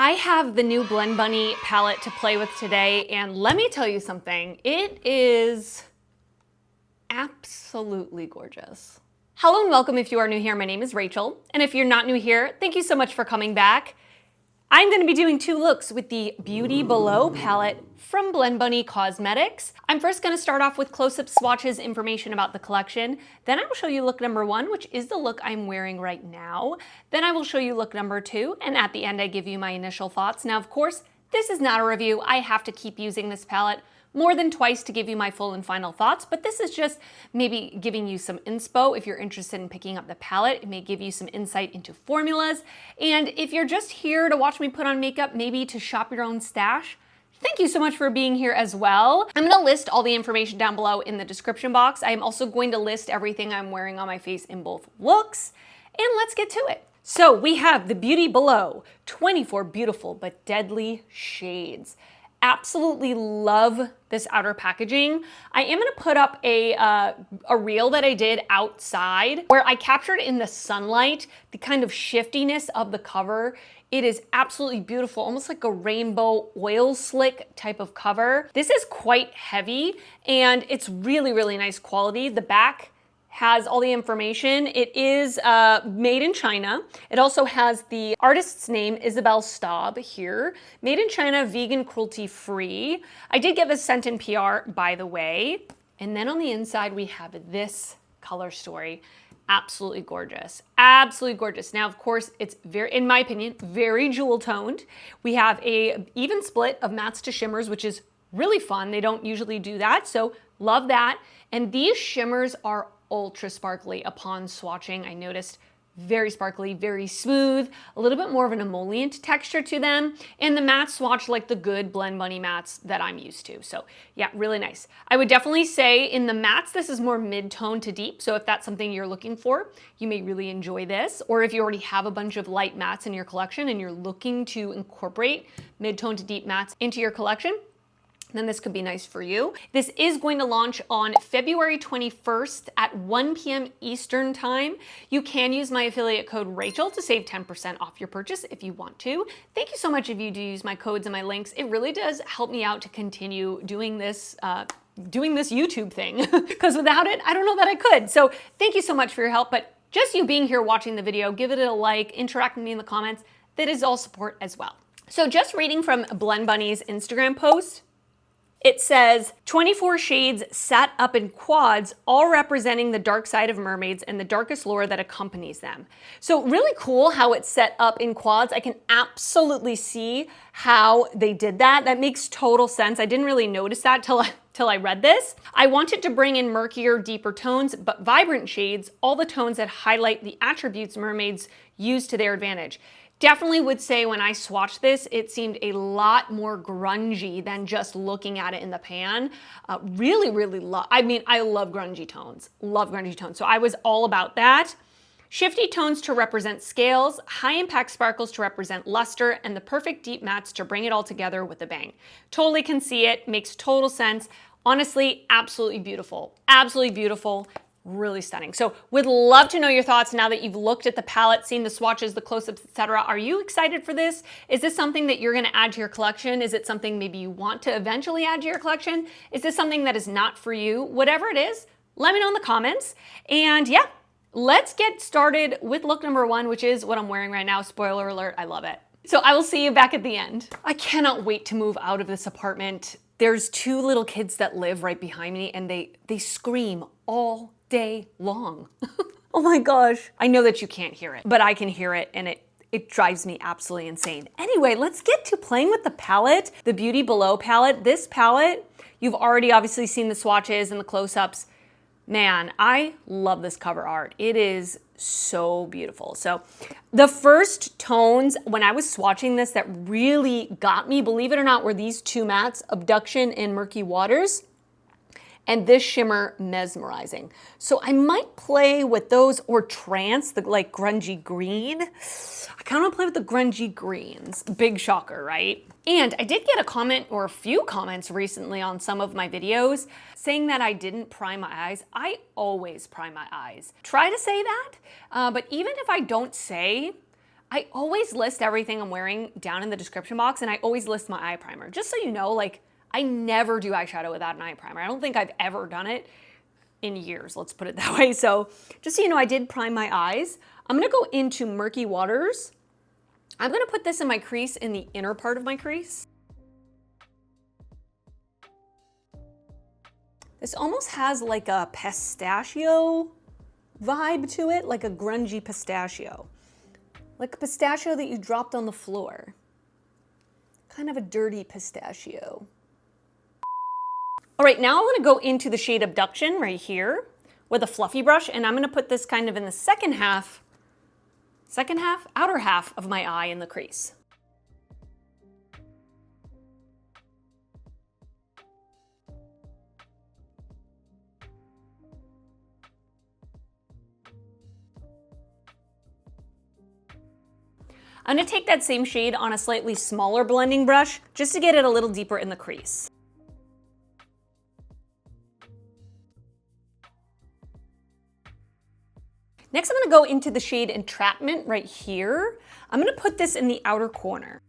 I have the new Blend Bunny palette to play with today, and let me tell you something, it is absolutely gorgeous. Hello and welcome if you are new here. My name is Rachel, and if you're not new here, thank you so much for coming back. I'm going to be doing two looks with the Beauty Below palette from Blend Bunny Cosmetics. I'm first going to start off with close-up swatches information about the collection. Then I will show you look number one, which is the look I'm wearing right now. Then I will show you look number two, and at the end I give you my initial thoughts. Now, of course, this is not a review. I have to keep using this palette more than twice to give you my full and final thoughts, but this is just maybe giving you some inspo if you're interested in picking up the palette. It may give you some insight into formulas, and if you're just here to watch me put on makeup, maybe to shop your own stash, thank you so much for being here as well. I'm gonna list all the information down below in the description box. I am also going to list everything I'm wearing on my face in both looks, and let's get to it. So we have the Beauty Below, 24 beautiful but deadly shades. Absolutely love this outer packaging. I am gonna put up a reel that I did outside where I captured in the sunlight the kind of shiftiness of the cover. It is absolutely beautiful, almost like a rainbow oil slick type of cover. This is quite heavy and it's really, really nice quality. The back has all the information. It is made in China. It also has the artist's name, Isabel Staub here. Made in China, vegan, cruelty-free. I did get this sent in PR, by the way. And then on the inside, we have this color story. Absolutely gorgeous, absolutely gorgeous. Now, of course, it's very, in my opinion, very jewel toned. We have a even split of mattes to shimmers, which is really fun. They don't usually do that, so love that. And these shimmers are ultra sparkly upon swatching. I noticed very sparkly, very smooth, a little bit more of an emollient texture to them, and the matte swatch like the good Blend Bunny mattes that I'm used to. So yeah, really nice. I would definitely say in the mattes, this is more mid-tone to deep. So if that's something you're looking for, you may really enjoy this. Or if you already have a bunch of light mattes in your collection and you're looking to incorporate mid-tone to deep mattes into your collection, then this could be nice for you. This is going to launch on February 21st at 1 p.m. Eastern time. You can use my affiliate code Rachel to save 10% off your purchase if you want to. Thank you so much if you do use my codes and my links. It really does help me out to continue doing this YouTube thing, because without it, I don't know that I could. So thank you so much for your help, but just you being here watching the video, give it a like, interact with me in the comments, that is all support as well. So just reading from Blend Bunny's Instagram post, it says 24 shades set up in quads, all representing the dark side of mermaids and the darkest lore that accompanies them. So really cool how it's set up in quads. I can absolutely see how they did that. That makes total sense. I didn't really notice that till I read this. I wanted to bring in murkier, deeper tones, but vibrant shades, all the tones that highlight the attributes mermaids use to their advantage. Definitely would say when I swatched this, it seemed a lot more grungy than just looking at it in the pan. Really, really love, I mean, I love grungy tones, So I was all about that. Shifty tones to represent scales, high impact sparkles to represent luster, and the perfect deep mattes to bring it all together with a bang. Totally can see it, makes total sense. Honestly, absolutely beautiful, really stunning. So would love to know your thoughts now that you've looked at the palette, seen the swatches, the close-ups, etc. Are you excited for this? Is this something that you're gonna add to your collection? Is it something maybe you want to eventually add to your collection? Is this something that is not for you? Whatever it is, let me know in the comments. And yeah, let's get started with look number one, which is what I'm wearing right now. Spoiler alert, I love it. So I will see you back at the end. I cannot wait to move out of this apartment. There's two little kids that live right behind me and they scream all day long. Oh my gosh. I know that you can't hear it, but I can hear it and it drives me absolutely insane. Anyway, let's get to playing with the palette, the Beauty Below palette. This palette, you've already obviously seen the swatches and the close-ups. Man, I love this cover art. It is so beautiful. So the first tones when I was swatching this that really got me, believe it or not, were these two mattes, Abduction and Murky Waters. And this shimmer, Mesmerizing. So I might play with those, or Trance, the like grungy green. I kind of want to play with the grungy greens. Big shocker, right? And I did get a comment or a few comments recently on some of my videos saying that I didn't prime my eyes. I always prime my eyes. Try to say that, but even if I don't say, I always list everything I'm wearing down in the description box, and I always list my eye primer. Just so you know, like, I never do eyeshadow without an eye primer. I don't think I've ever done it in years, let's put it that way. So just so you know, I did prime my eyes. I'm gonna go into Murky Waters. I'm gonna put this in my crease, in the inner part of my crease. This almost has like a pistachio vibe to it, like a grungy pistachio. Like a pistachio that you dropped on the floor. Kind of a dirty pistachio. All right, now I'm gonna go into the shade Abduction right here with a fluffy brush, and I'm gonna put this kind of in the outer half of my eye in the crease. I'm gonna take that same shade on a slightly smaller blending brush just to get it a little deeper in the crease. Next, I'm gonna go into the shade Entrapment right here. I'm gonna put this in the outer corner.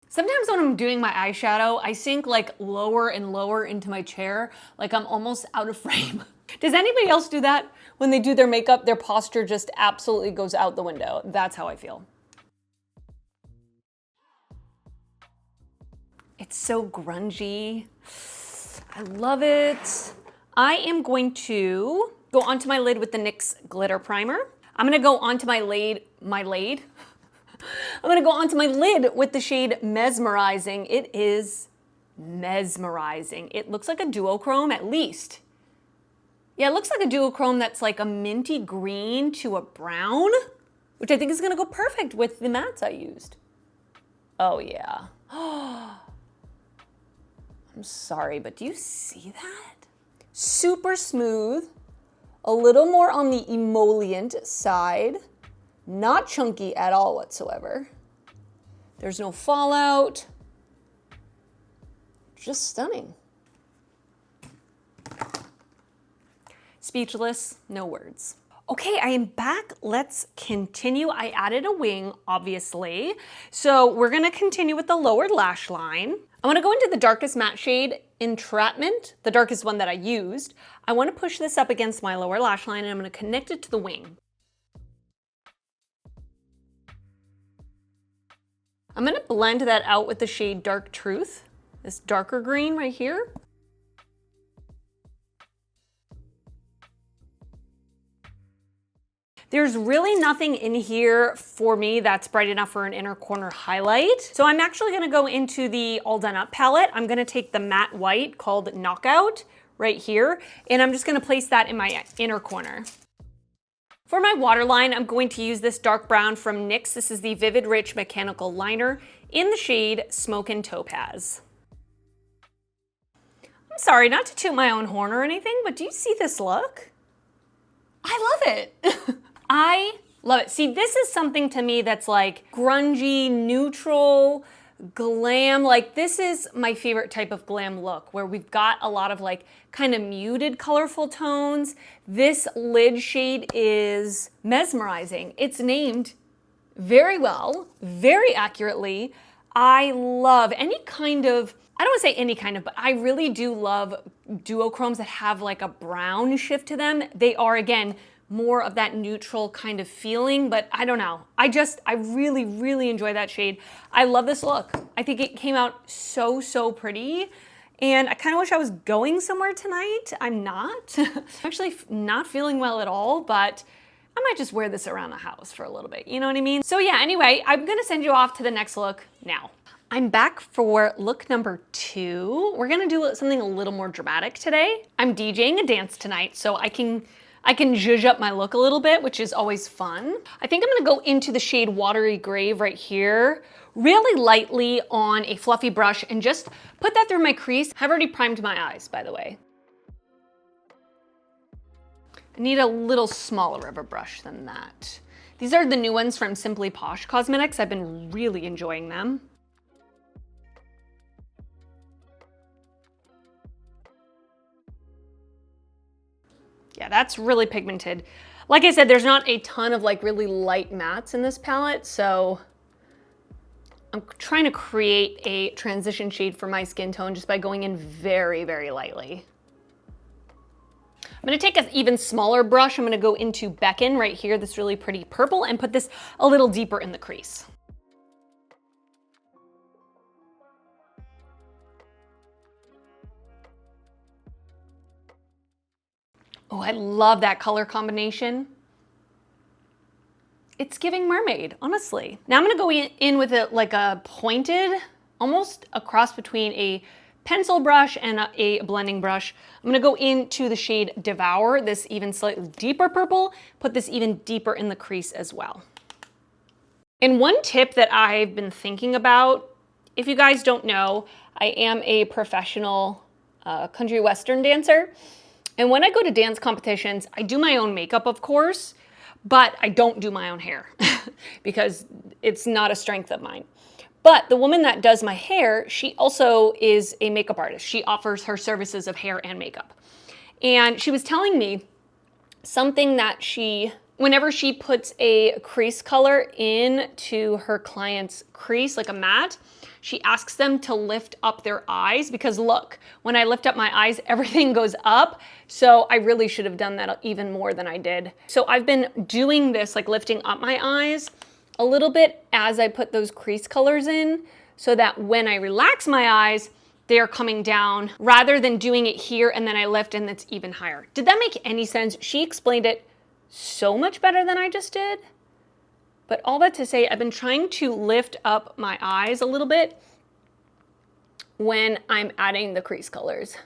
Sometimes when I'm doing my eyeshadow, I sink like lower and lower into my chair, like I'm almost out of frame. Does anybody else do that? When they do their makeup, their posture just absolutely goes out the window. That's how I feel. It's so grungy. I love it. I am going to go onto my lid with the NYX Glitter Primer. I'm gonna go onto my lid with the shade Mesmerizing. It is mesmerizing. It looks like a duochrome at least. Yeah, it looks like a duochrome that's like a minty green to a brown, which I think is gonna go perfect with the mattes I used. Oh yeah. I'm sorry, but do you see that? Super smooth, a little more on the emollient side, not chunky at all whatsoever. There's no fallout. Just stunning. Speechless, no words. Okay, I am back. Let's continue. I added a wing, obviously. So we're gonna continue with the lowered lash line. I'm gonna go into the darkest matte shade, Entrapment, the darkest one that I used. I wanna push this up against my lower lash line, and I'm gonna connect it to the wing. I'm gonna blend that out with the shade Dark Truth, this darker green right here. There's really nothing in here for me that's bright enough for an inner corner highlight. So I'm actually gonna go into the All Done Up palette. I'm gonna take the matte white called Knockout right here, and I'm just gonna place that in my inner corner. For my waterline, I'm going to use this dark brown from NYX. This is the Vivid Rich Mechanical Liner in the shade Smokin' Topaz. I'm sorry, not to toot my own horn or anything, but do you see this look? I love it. I love it. See, this is something to me that's like grungy, neutral, glam. Like this is my favorite type of glam look, where we've got a lot of like kind of muted, colorful tones. This lid shade is mesmerizing. It's named very well, very accurately. I love any kind of, I don't want to say any kind of, but I really do love duochromes that have like a brown shift to them. They are, again, more of that neutral kind of feeling, but I don't know. I really, really enjoy that shade. I love this look. I think it came out so, so pretty. And I kind of wish I was going somewhere tonight. I'm not. I'm actually not feeling well at all, but I might just wear this around the house for a little bit. You know what I mean? So yeah, anyway, I'm gonna send you off to the next look now. I'm back for look number 2. We're gonna do something a little more dramatic today. I'm DJing a dance tonight, so I can zhuzh up my look a little bit, which is always fun. I think I'm gonna go into the shade Watery Grave right here, really lightly on a fluffy brush, and just put that through my crease. I've already primed my eyes, by the way. I need a little smaller of a brush than that. These are the new ones from Simply Posh Cosmetics. I've been really enjoying them. Yeah, that's really pigmented. Like I said, there's not a ton of like really light mattes in this palette, so I'm trying to create a transition shade for my skin tone just by going in very, very lightly. I'm gonna take an even smaller brush. I'm gonna go into Beckon right here, this really pretty purple, and put this a little deeper in the crease. Oh, I love that color combination. It's giving mermaid, honestly. Now I'm gonna go in with it like a pointed, almost a cross between a pencil brush and a blending brush. I'm gonna go into the shade Devour, this even slightly deeper purple, put this even deeper in the crease as well. And one tip that I've been thinking about, if you guys don't know, I am a professional country western dancer. And when I go to dance competitions, I do my own makeup, of course, but I don't do my own hair because it's not a strength of mine. But the woman that does my hair, she also is a makeup artist. She offers her services of hair and makeup. And she was telling me something that whenever she puts a crease color into her client's crease, like a matte, she asks them to lift up their eyes because look, when I lift up my eyes, everything goes up. So I really should have done that even more than I did. So I've been doing this, like lifting up my eyes a little bit as I put those crease colors in so that when I relax my eyes, they're coming down rather than doing it here and then I lift and it's even higher. Did that make any sense? She explained it so much better than I just did. But all that to say, I've been trying to lift up my eyes a little bit when I'm adding the crease colors.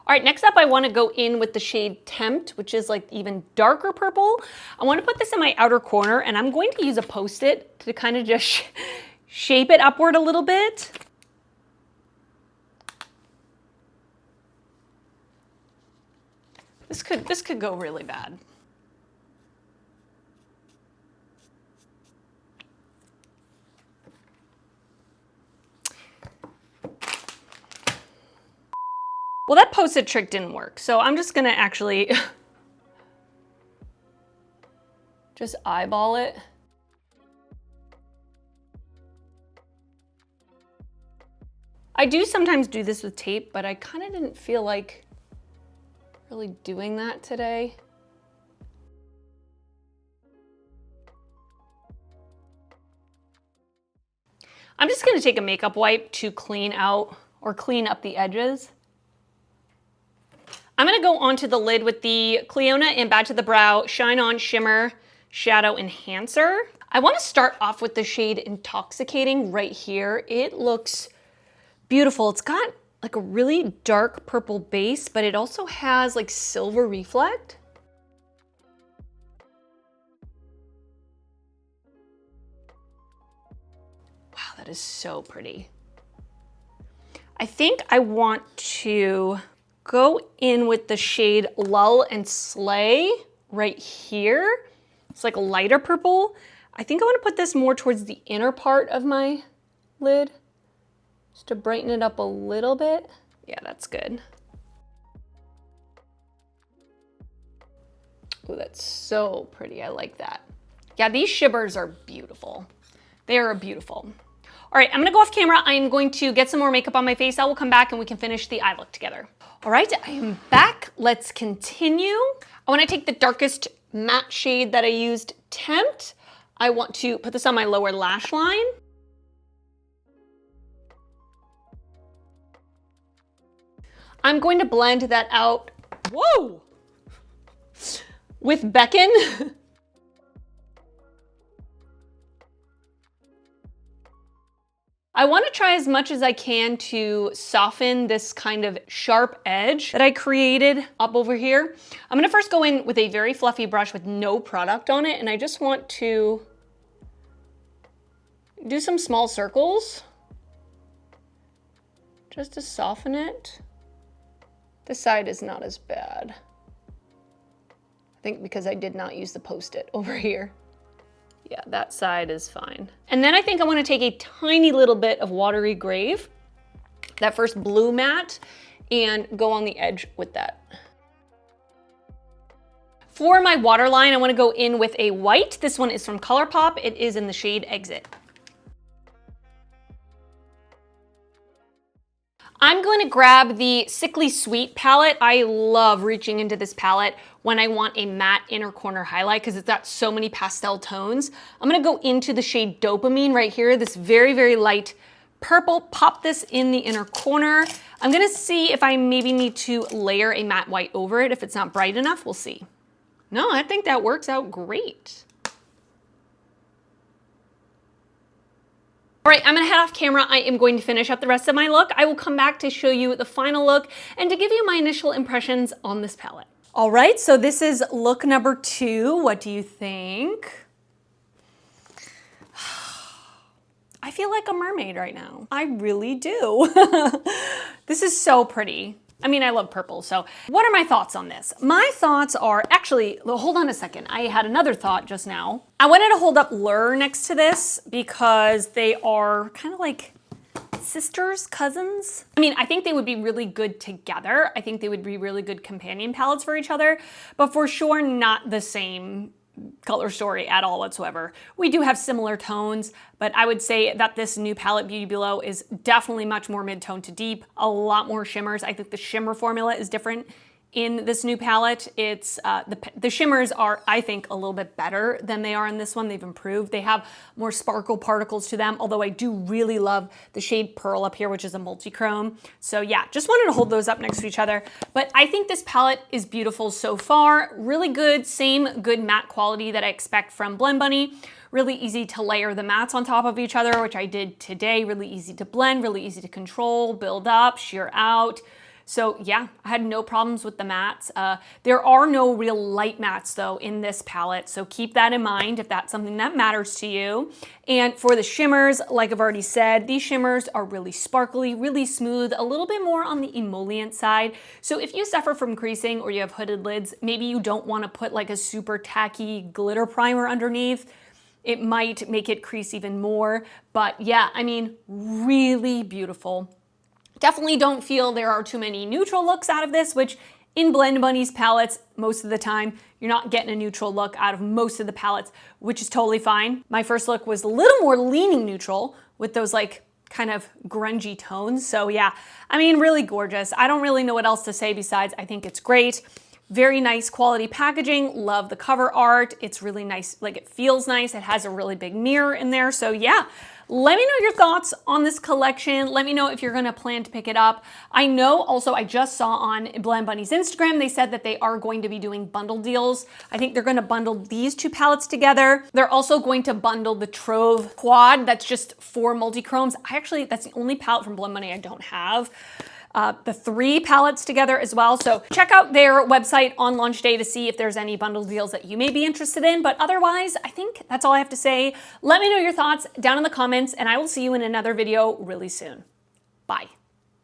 All right, next up, I wanna go in with the shade Tempt, which is like even darker purple. I wanna put this in my outer corner and I'm going to use a Post-it to kind of just shape it upward a little bit. This could go really bad. Well, that Post-it trick didn't work, so I'm just gonna actually just eyeball it. I do sometimes do this with tape, but I kind of didn't feel like really doing that today. I'm just gonna take a makeup wipe to clean out or clean up the edges. I'm gonna go onto the lid with the Clionadh and Bad to the Brow Shine On Shimmer Shadow Enhancer. I wanna start off with the shade Intoxicating right here. It looks beautiful. It's got like a really dark purple base, but it also has like silver reflect. Wow, that is so pretty. I think I want to go in with the shade Lull and Slay right here. It's like a lighter purple. I think I want to put this more towards the inner part of my lid just to brighten it up a little bit. Yeah, that's good. Oh, that's so pretty. I like that. Yeah, these shimmers are beautiful. They are beautiful. All right, I'm gonna go off camera. I'm going to get some more makeup on my face. I will come back and we can finish the eye look together. All right, I am back. Let's continue. I wanna take the darkest matte shade that I used, Tempt. I want to put this on my lower lash line. I'm going to blend that out, whoa, with Beckon. I want to try as much as I can to soften this kind of sharp edge that I created up over here. I'm going to first go in with a very fluffy brush with no product on it, and I just want to do some small circles just to soften it. This side is not as bad. I think because I did not use the Post-it over here. Yeah, that side is fine. And then I think I want to take a tiny little bit of Watery Grave, that first blue matte, and go on the edge with that. For my waterline, I want to go in with a white. This one is from ColourPop. It is in the shade Exit. I'm going to grab the Sickly Sweet palette. I love reaching into this palette when I want a matte inner corner highlight because it's got so many pastel tones. I'm going to go into the shade Dopamine right here, this very, very light purple. Pop this in the inner corner. I'm going to see if I maybe need to layer a matte white over it. If it's not bright enough, we'll see. No, I think that works out great. All right, I'm gonna head off camera. I am going to finish up the rest of my look. I will come back to show you the final look and to give you my initial impressions on this palette. All right, so this is look number 2. What do you think? I feel like a mermaid right now. I really do. This is so pretty. I mean, I love purple, so what are my thoughts on this? My thoughts are, actually, hold on a second. I had another thought just now. I wanted to hold up Lure next to this because they are kind of like sisters, cousins. I mean, I think they would be really good together. I think they would be really good companion palettes for each other, but for sure not the same color story at all whatsoever. We do have similar tones, but I would say that this new palette, Beauty Below, is definitely much more mid-tone to deep, a lot more shimmers. I think the shimmer formula is different in this new palette. It's the shimmers are, I think, a little bit better than they are in this one. They've improved. They have more sparkle particles to them, although I do really love the shade Pearl up here, which is a multi-chrome. So yeah, just wanted to hold those up next to each other. But I think this palette is beautiful so far. Really good, same good matte quality that I expect from Blend Bunny. Really easy to layer the mattes on top of each other, which I did today. Really easy to blend, really easy to control, build up, sheer out. So yeah, I had no problems with the mattes. There are no real light mattes though in this palette, so keep that in mind if that's something that matters to you. And for the shimmers, like I've already said, these shimmers are really sparkly, really smooth, a little bit more on the emollient side. So if you suffer from creasing or you have hooded lids, maybe you don't want to put like a super tacky glitter primer underneath. It might make it crease even more, but yeah, I mean, really beautiful. Definitely don't feel there are too many neutral looks out of this, which in Blend Bunny's palettes, most of the time, you're not getting a neutral look out of most of the palettes, which is totally fine. My first look was a little more leaning neutral with those like kind of grungy tones. So yeah, I mean, really gorgeous. I don't really know what else to say besides I think it's great. Very nice quality packaging. Love the cover art. It's really nice, like it feels nice. It has a really big mirror in there. So yeah, let me know your thoughts on this collection. Let me know if you're gonna plan to pick it up. I know also I just saw on Blend Bunny's Instagram, they said that they are going to be doing bundle deals. I think they're gonna bundle these 2 palettes together. They're also going to bundle the Trove Quad. That's just 4 multi-chromes. That's the only palette from Blend Bunny I don't have. The 3 palettes together as well. So check out their website on launch day to see if there's any bundle deals that you may be interested in. But otherwise, I think that's all I have to say. Let me know your thoughts down in the comments and I will see you in another video really soon. Bye.